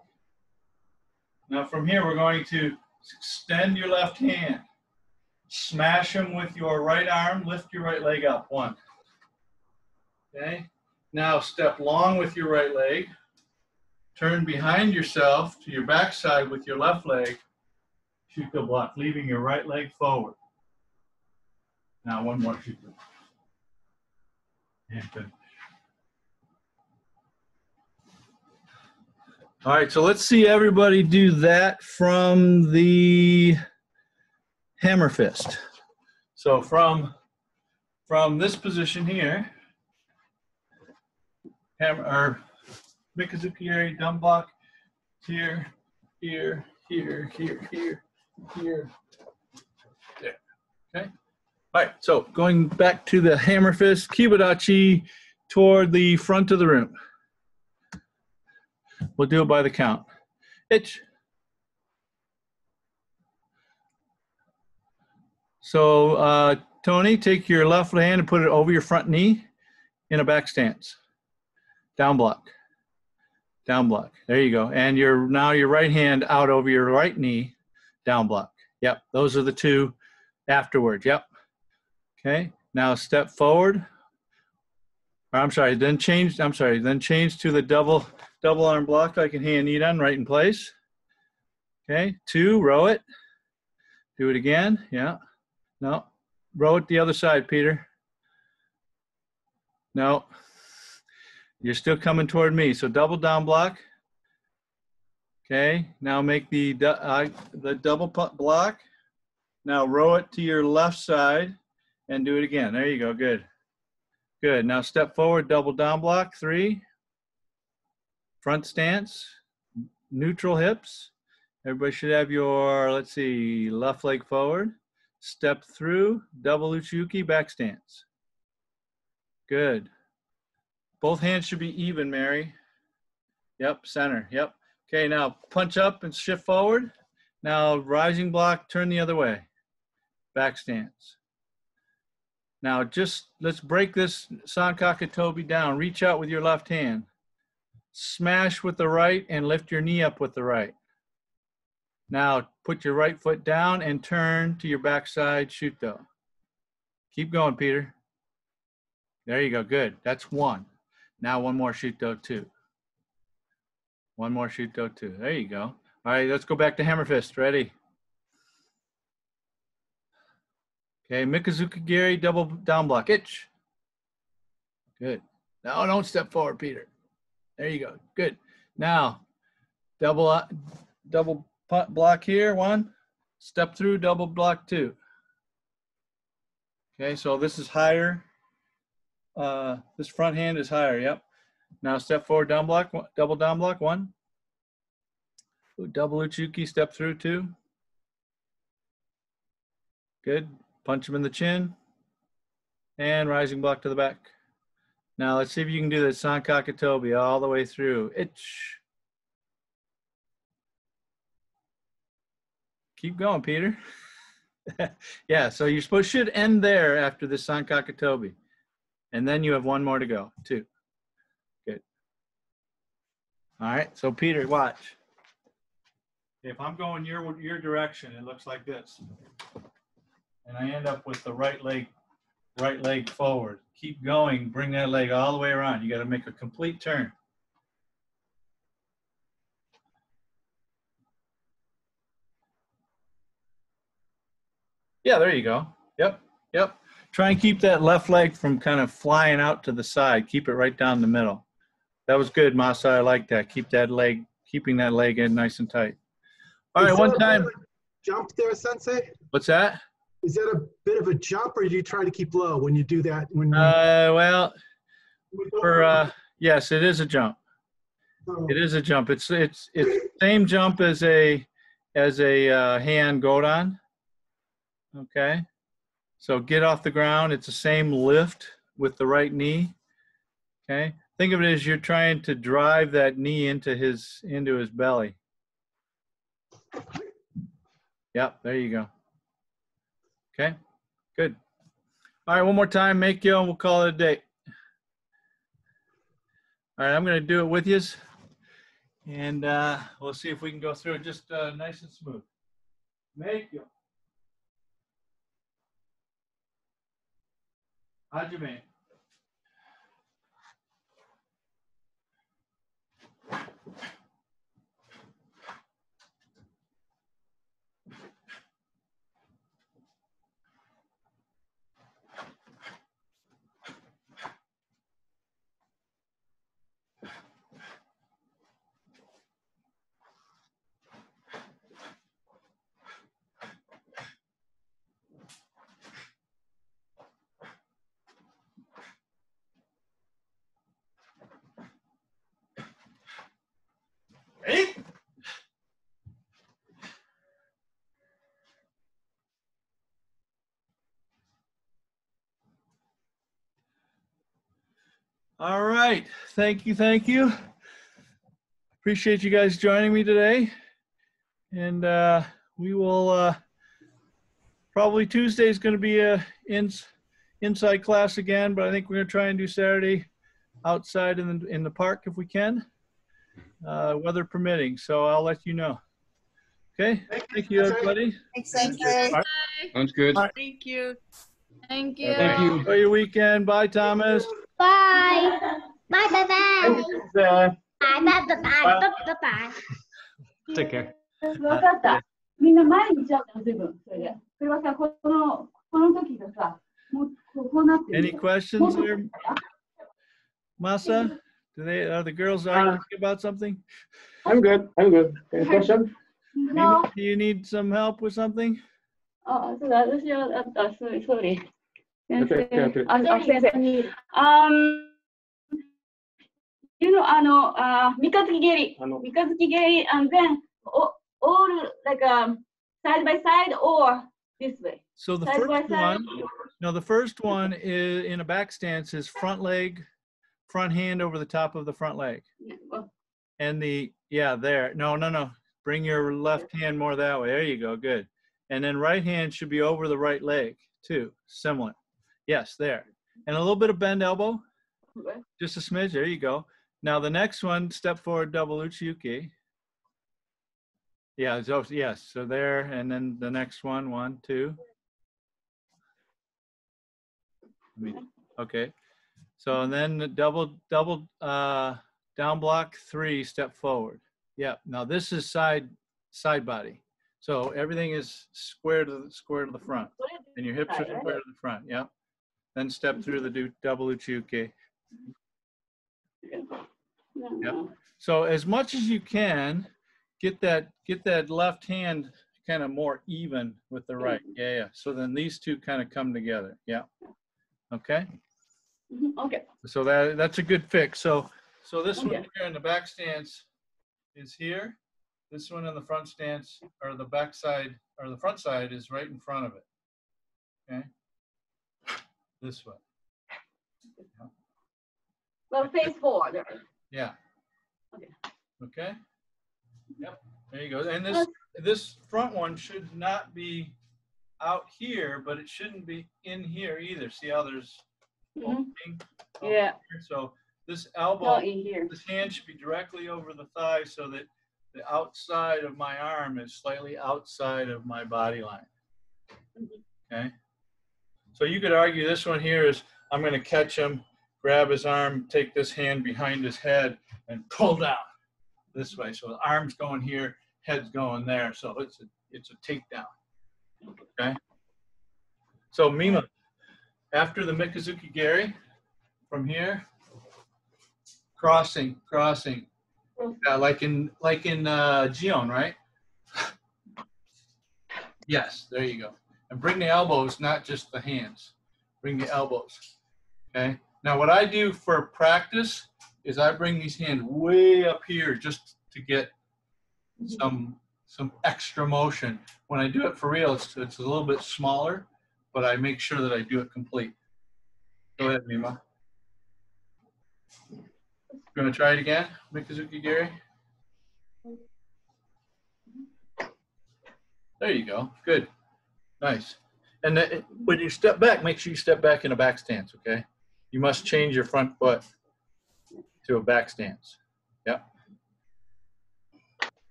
[SPEAKER 1] Now from here, we're going to extend your left hand. Smash him with your right arm, lift your right leg up, 1. Okay, now step long with your right leg. Turn behind yourself to your backside with your left leg. Shuka block, leaving your right leg forward. Now one more shoot. Yeah, good. All right, so let's see everybody do that from the hammer fist. So from this position here, hammer or Mikazuki dumb block here, here, here, here, here, here, there. Okay. All right, so going back to the hammer fist, Kibadachi toward the front of the room. We'll do it by the count. Itch. So, Tony, take your left hand and put it over your front knee in a back stance. Down block. Down block. There you go. And now your right hand out over your right knee. Down block. Yep. Those are the two afterwards. Yep. Okay. Now step forward. I'm sorry. Then change. Then change to the double arm block like in Heian Godan, right in place. Okay. 2. Row it. Do it again. Yeah. No. Row it the other side, Peter. No. You're still coming toward me. So double down block. Okay. Now make the double block. Now row it to your left side and do it again. There you go. Good. Good. Now step forward, double down block. 3. Front stance. Neutral hips. Everybody should have your, let's see, left leg forward. Step through, double uchiuki, back stance. Good. Both hands should be even, Mary. Yep, center, yep. Okay, now punch up and shift forward. Now rising block, turn the other way. Back stance. Now let's break this Sankaka Tobi down. Reach out with your left hand. Smash with the right and lift your knee up with the right. Now put your right foot down and turn to your backside shuto. Keep going, Peter. There you go, good. That's 1. Now one more shuto 2. One more shuto 2. There you go. All right, let's go back to hammer fist. Ready? Okay, Mikazuki Giri, double down block. Itch. Good. Now don't step forward, Peter. There you go. Good. Now double block here, 1. Step through, double block 2. Okay, so this is higher. This front hand is higher, yep. Now step forward, down block, double down block, 1. Double uchiuki, step through, 2. Good. Punch him in the chin. And rising block to the back. Now let's see if you can do the Sankaka Tobi all the way through. Itch. Keep going, Peter. Yeah, so you should end there after the Sankaka Tobi. And then you have 1 more to go, 2. Good. All right, so Peter, watch. If I'm going your direction, it looks like this. And I end up with the right leg forward. Keep going, bring that leg all the way around. You got to make a complete turn. Yeah, there you go. Yep, yep. Try and keep that left leg from kind of flying out to the side. Keep it right down the middle. That was good, Masa. I like that. Keeping that leg in nice and tight. All right, one time.
[SPEAKER 6] Jump there, Sensei?
[SPEAKER 1] What's that?
[SPEAKER 6] Is that a bit of a jump, or do you try to keep low when you do that?
[SPEAKER 1] Well, yes, it is a jump. It is a jump. It's same jump as a Heian Godan. Okay, so get off the ground. It's the same lift with the right knee. Okay, think of it as you're trying to drive that knee into his belly. Yep, there you go. Okay, good. All right, one more time, Meikyo, and we'll call it a day. All right, I'm going to do it with you, and we'll see if we can go through it just nice and smooth. Meikyo. Hajime. All right. Thank you. Thank you. Appreciate you guys joining me today. And we will probably Tuesday is going to be a inside class again, but I think we're going to try and do Saturday outside in the park if we can, weather permitting. So I'll let you know. Okay. Thank you, everybody.
[SPEAKER 7] Thanks, okay.
[SPEAKER 2] Sounds good.
[SPEAKER 7] Thank you.
[SPEAKER 5] Thank you.
[SPEAKER 2] Thank you.
[SPEAKER 1] Enjoy your weekend. Bye, Thomas.
[SPEAKER 8] Bye. Bye, bye, bye. Bye, bye, bye, bye, bye, bye.
[SPEAKER 4] Take care.
[SPEAKER 9] わかった。みんな前に行っちゃったの、随分。それで。それはさ、この時がさ、もうこうなってる。
[SPEAKER 1] Any questions there, Masa? Are the girls arguing about something?
[SPEAKER 10] I'm good. I'm good. Any question?
[SPEAKER 9] No.
[SPEAKER 1] Do you need some help with something?
[SPEAKER 9] あ、そうだ、私は、sorry.
[SPEAKER 10] Okay, okay.
[SPEAKER 9] 先生。You know, 三日月蹴り。三日月蹴り and then all like side by side or this way.
[SPEAKER 1] So the
[SPEAKER 9] Side by
[SPEAKER 1] first
[SPEAKER 9] side.
[SPEAKER 1] one, no, the first one is in a back stance is front leg, front hand over the top of the front leg. And there. No. Bring your left hand more that way. There you go. Good. And then right hand should be over the right leg too. Similar. Yes, there. And a little bit of bend elbow. Just a smidge. There you go. Now the next one, step forward, double uchi-uke. Yeah, so yes. So there, and then the next one, 1, 2. Okay. So and then the double down block 3, step forward. Yeah. Now this is side body. So everything is square to the front, and your hips are square to the front. Yeah. Then step through the double uchi-uke. Yep. So as much as you can, get that left hand kind of more even with the right. Yeah. So then these two kind of come together. Yeah. Okay.
[SPEAKER 9] Okay.
[SPEAKER 1] So that's a good fix. So this one here in the back stance is here. This one in the front stance, or the back side, or the front side is right in front of it. Okay. This way. Yeah.
[SPEAKER 9] Well, face forward.
[SPEAKER 1] Yeah.
[SPEAKER 9] Okay.
[SPEAKER 1] Okay. Yep. There you go. And this front one should not be out here, but it shouldn't be in here either. See how there's opening?
[SPEAKER 9] Yeah.
[SPEAKER 1] Here. So this elbow,
[SPEAKER 9] in here.
[SPEAKER 1] this hand should be directly over the thigh, so that the outside of my arm is slightly outside of my body line. Okay. So you could argue this one here is I'm going to catch him, grab his arm, take this hand behind his head, and pull down this way. So the arm's going here, head's going there. So it's a takedown. Okay. So Mima, after the Mikazuki Geri, from here, crossing, like in Jion, right? Yes, there you go. And bring the elbows, not just the hands. Bring the elbows. Okay. Now what I do for practice is I bring these hands way up here just to get some extra motion. When I do it for real, it's a little bit smaller, but I make sure that I do it complete. Go ahead, Mima. You want to try it again, Mikazuki Geri? There you go. Good. Nice. And when you step back, make sure you step back in a back stance, okay? You must change your front foot to a back stance. Yep.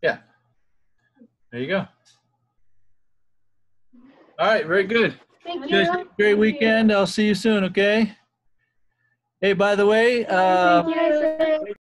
[SPEAKER 1] Yeah. There you go. All right, very good.
[SPEAKER 9] Thank
[SPEAKER 1] You guys have a great weekend. I'll see you soon, okay? Hey, by the way,
[SPEAKER 9] Thank you.